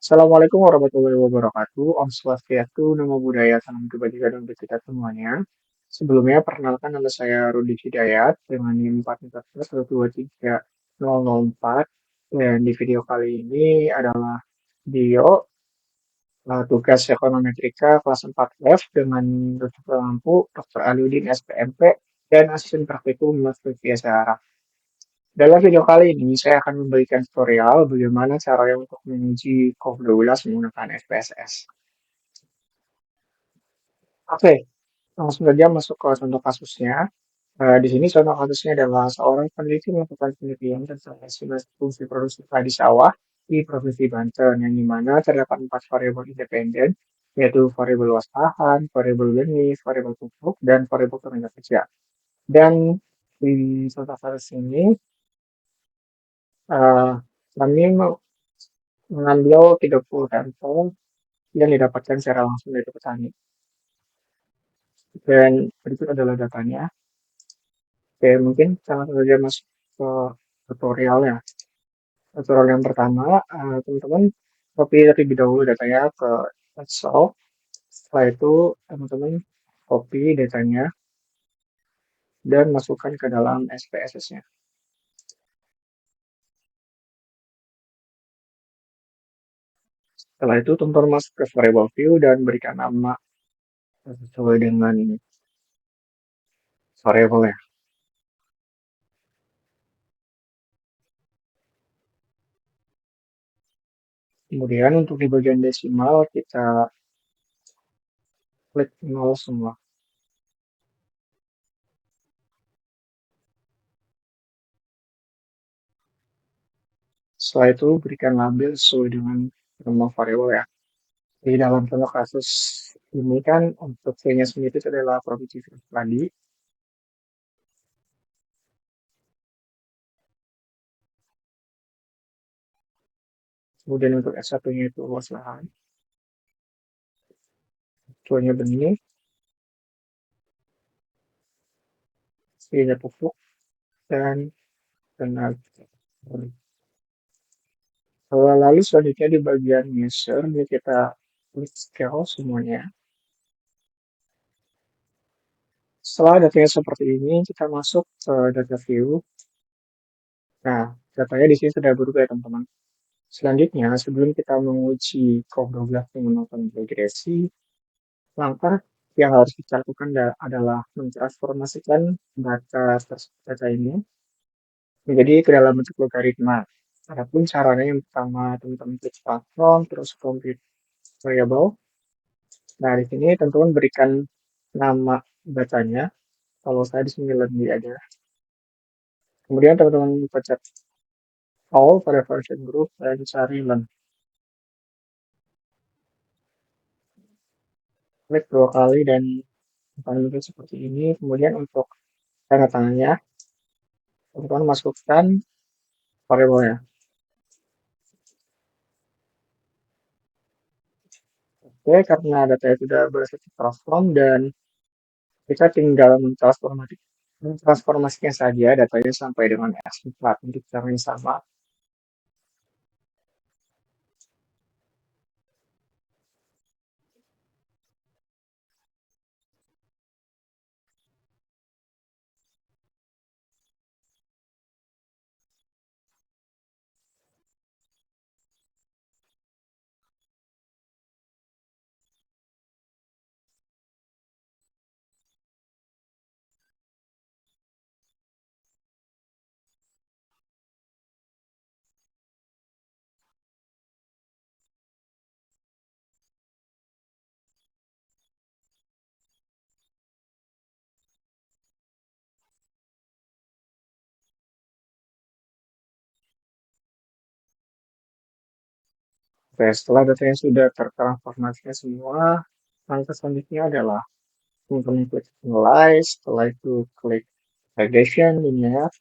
Assalamualaikum warahmatullahi wabarakatuh. Om Swastiastu, Namo Buddhaya, Salam Kebajikan untuk kita semuanya. Sebelumnya, perkenalkan nama saya Rudi Hidayat dengan NIM 414123004. Dan di video kali ini adalah video tugas ekonometrika kelas 4F dengan Dr. Lampu, Dr. Aliuddin SPMP, dan asisten praktikum Mas Lutfi Azhara. Dalam video kali ini, saya akan memberikan tutorial bagaimana caranya untuk menguji COP12 menggunakan SPSS. Oke, langsung saja masuk ke contoh kasusnya. Di sini contoh kasusnya adalah seorang peneliti melakukan penelitian tentang estimasi fungsi produksi padi sawah di Provinsi Banten, yang dimana terdapat 4 variabel independen, yaitu variabel luas lahan, variabel benih, variabel pupuk, dan variabel tenaga kerja. Dan di contoh kasus ini, eh, kami mengambil 30 sampel yang didapatkan secara langsung dari petani. Dan berikut adalah datanya. Oke, mungkin langsung saja masuk ke tutorial ya. Tutorial yang pertama, teman-teman copy terlebih dahulu datanya ke Excel. Setelah itu, teman-teman copy datanya dan masukkan ke dalam SPSS-nya. Setelah itu, teman-teman masuk ke variable view dan berikan nama sesuai dengan variable ya. Kemudian untuk di bagian desimal, kita klik 0 semua. Setelah itu, berikan label sesuai dengan nama variable ya. Di dalam contoh kasus ini kan untuk V-nya sendiri itu adalah provinsi tadi. Kemudian untuk S1-nya itu luas lahan. V-nya benih, V-nya pupuk, dan tenaga. Lalu selanjutnya di bagian measure, ini kita klik scale semuanya. Setelah datanya seperti ini, kita masuk ke data view. Nah, datanya di sini sudah berubah ya teman-teman. Selanjutnya, sebelum kita menguji COP12 menggunakan regresi, langkah yang harus kita lakukan adalah mentransformasikan data ini menjadi ke dalam bentuk logaritma. Adapun caranya yang pertama teman-teman klik transform, terus compute variable. Nah, di sini teman-teman berikan nama datanya. Kalau saya di sini lebih ada. Kemudian teman-teman pencet all pada version group dan cari learn. Klik 2 kali dan akan muncul seperti ini. Kemudian untuk tanda tangannya, teman-teman masukkan variabelnya. Oke, karena datanya sudah berhasil transform dan kita tinggal mentransformasinya saja datanya sampai dengan S4 untuk cara yang sama. Oke, setelah datanya sudah tertransformasinya semua, langkah selanjutnya adalah teman-teman klik analyze, setelah itu klik regression, linear,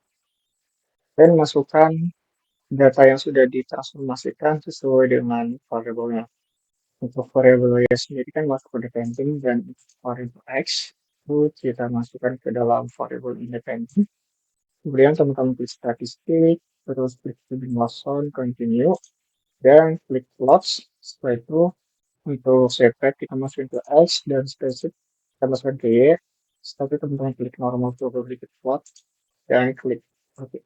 dan masukkan data yang sudah ditransformasikan sesuai dengan variabelnya. Untuk variabel Y sendiri kan masuk ke dependent dan variabel X itu kita masukkan ke dalam variabel independent. Kemudian teman-teman klik statistik, terus klik Binglosson, continue, dan klik plots Setelah itu untuk setback kita masukin ke X dan spacing kita masukkan ke Y. Setelah itu teman-teman klik normal probability plot dan klik oke.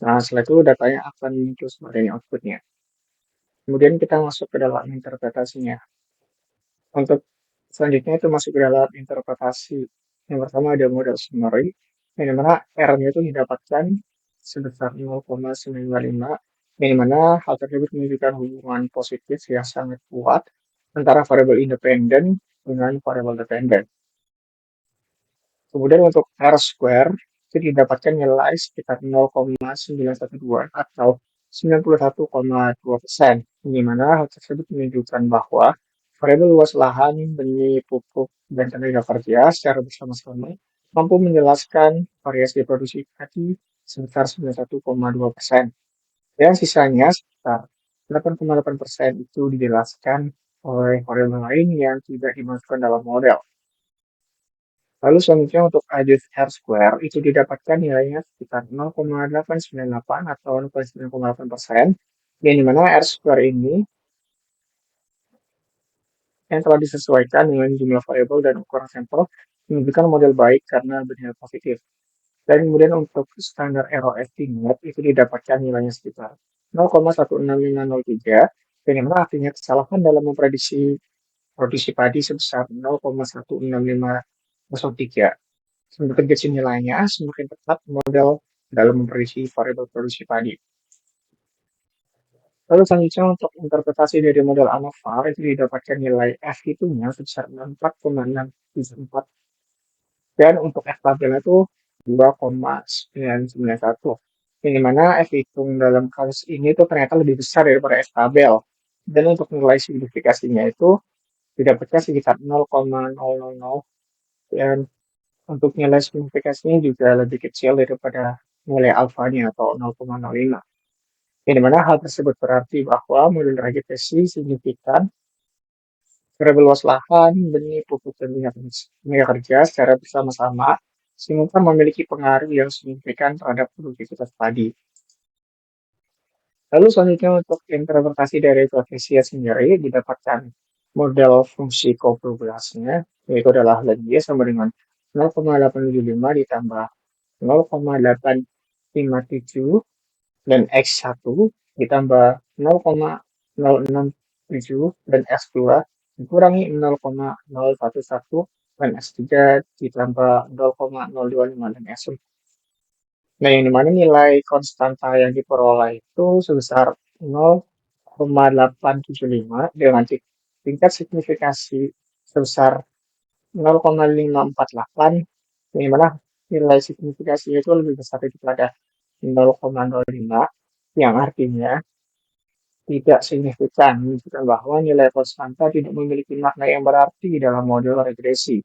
Nah, setelah itu datanya akan muncul seperti ini outputnya. Kemudian kita masuk ke dalam interpretasinya. Untuk selanjutnya itu masuk ke dalam interpretasi. Yang pertama ada model summary, yang dimana R-nya itu didapatkan sebesar 0,95, yang dimana hal tersebut menunjukkan hubungan positif yang sangat kuat antara variabel independen dengan variabel dependen. Kemudian untuk R square itu didapatkan nilai sekitar 0,912 atau 91,2%, di mana hal tersebut menunjukkan bahwa variabel luas lahan, benih, pupuk, dan tenaga kerja secara bersama-sama mampu menjelaskan variasi produksi padi sebesar 91,2%. Dan sisanya sekitar 8,8% itu dijelaskan oleh variabel lain yang tidak dimasukkan dalam model. Lalu selanjutnya untuk radius R square itu didapatkan nilainya sekitar 0,898 atau 0,9,8%, yang dimana R square ini yang telah disesuaikan dengan jumlah variabel dan ukuran sampel menunjukkan model baik karena bernilai positif. Dan kemudian untuk standar error estimate itu didapatkan nilainya sekitar 0,16503, yang dimana artinya kesalahan dalam memprediksi produksi padi sebesar 0,16503. Semakin kecil nilainya, semakin tepat model dalam memprediksi variabel produksi padi. Lalu selanjutnya untuk interpretasi dari model ANOVA itu didapatkan nilai F itunya sebesar 64,674 dan untuk F tabelnya itu 2,991. Yang mana F hitung dalam kasus ini itu ternyata lebih besar daripada F tabel. Dan untuk nilai signifikasinya itu didapatkan sekitar 0,000 dan untuk nilai signifikasinya juga lebih kecil daripada nilai alfanya atau 0,05. Yang dimana hal tersebut berarti bahwa modul regresi signifikan variabel luas lahan, benih, pupuk, dan tenaga kerja secara bersama-sama sehingga memiliki pengaruh yang signifikan terhadap produktivitas padi. Lalu selanjutnya untuk interpretasi dari koefisien sendiri didapatkan model fungsi koprobabilitasnya, yaitu adalah ln Y sama dengan 0,875 ditambah 0,857 dan X1 ditambah 0,067 dan X2 dikurangi 0,011 dan X3 ditambah 0,025 dan X4. Nah, yang dimana nilai konstanta yang diperoleh itu sebesar 0,875 dengan tingkat signifikasi sebesar 0,548, yang dimana nilai signifikasi itu lebih besar daripada 0,05, yang artinya tidak signifikan, menunjukkan bahwa nilai konstanta tidak memiliki makna yang berarti dalam model regresi.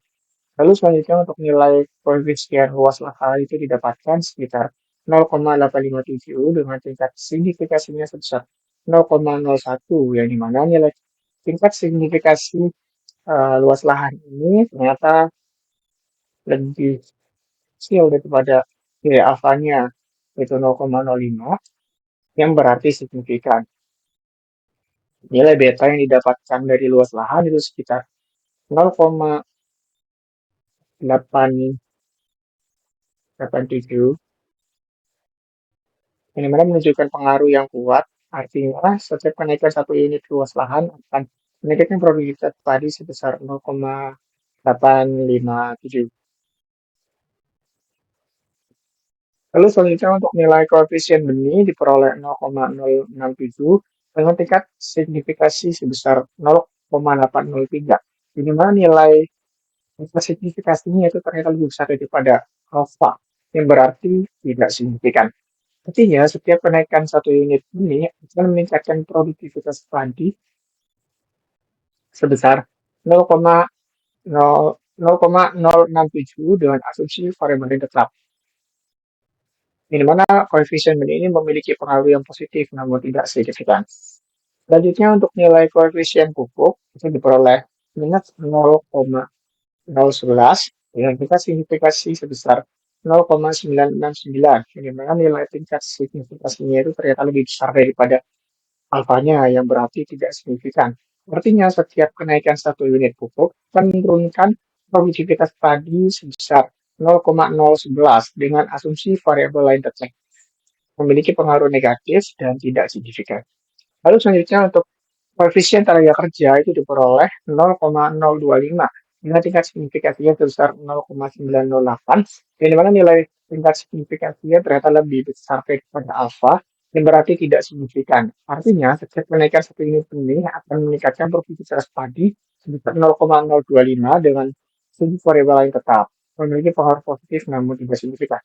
Lalu selanjutnya untuk nilai koefisien luas lahan itu didapatkan sekitar 0,857 dengan tingkat signifikasinya sebesar 0,01, yang dimana nilai tingkat signifikasi luas lahan ini ternyata lebih kecil daripada nilai alfanya, yaitu 0,05, yang berarti signifikan. Nilai beta yang didapatkan dari luas lahan itu sekitar 0,887, yang dimana menunjukkan pengaruh yang kuat. Artinya, setiap kenaikan satu unit luas lahan akan meningkatkan produktivitas padi sebesar 0,857. Lalu selanjutnya untuk nilai koefisien benih diperoleh 0,067 dengan tingkat signifikasi sebesar 0,803. Di mana nilai signifikasinya itu ternyata lebih besar daripada alfa, yang berarti tidak signifikan. Artinya, setiap kenaikan satu unit ini akan meningkatkan produktivitas padi sebesar 0,067 dengan asumsi variabel yang tetap. Di mana koefisien benih ini memiliki pengaruh yang positif namun tidak signifikan. Selanjutnya untuk nilai koefisien pupuk itu diperoleh minus 0,011 dengan tingkat signifikasi sebesar 0,969, di mana nilai tingkat signifikasinya itu ternyata lebih besar daripada alfanya yang berarti tidak signifikan. Artinya setiap kenaikan satu unit pupuk akan menurunkan produktivitas padi sebesar 0,011 dengan asumsi variabel lain tercek memiliki pengaruh negatif dan tidak signifikan. Lalu selanjutnya untuk koefisien tenaga kerja itu diperoleh 0,025 dengan tingkat signifikasinya sebesar 0,908 yang dimana nilai tingkat signifikasinya ternyata lebih besar daripada alfa yang berarti tidak signifikan. Artinya, setiap kenaikan satu unit benih akan meningkatkan produktivitas padi sebesar 0,025 dengan segi variabel lain tetap, memiliki pengaruh positif namun tidak signifikan.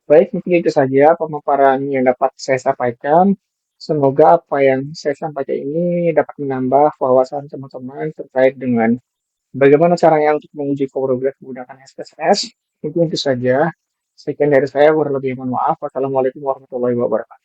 Baik, mungkin itu saja pemaparan yang dapat saya sampaikan. Semoga apa yang saya sampaikan ini dapat menambah wawasan teman-teman terkait dengan bagaimana caranya untuk menguji progres menggunakan SPSS. Mungkin itu saja. Sekian dari saya, kurang lebih mohon maaf. Wassalamualaikum warahmatullahi wabarakatuh.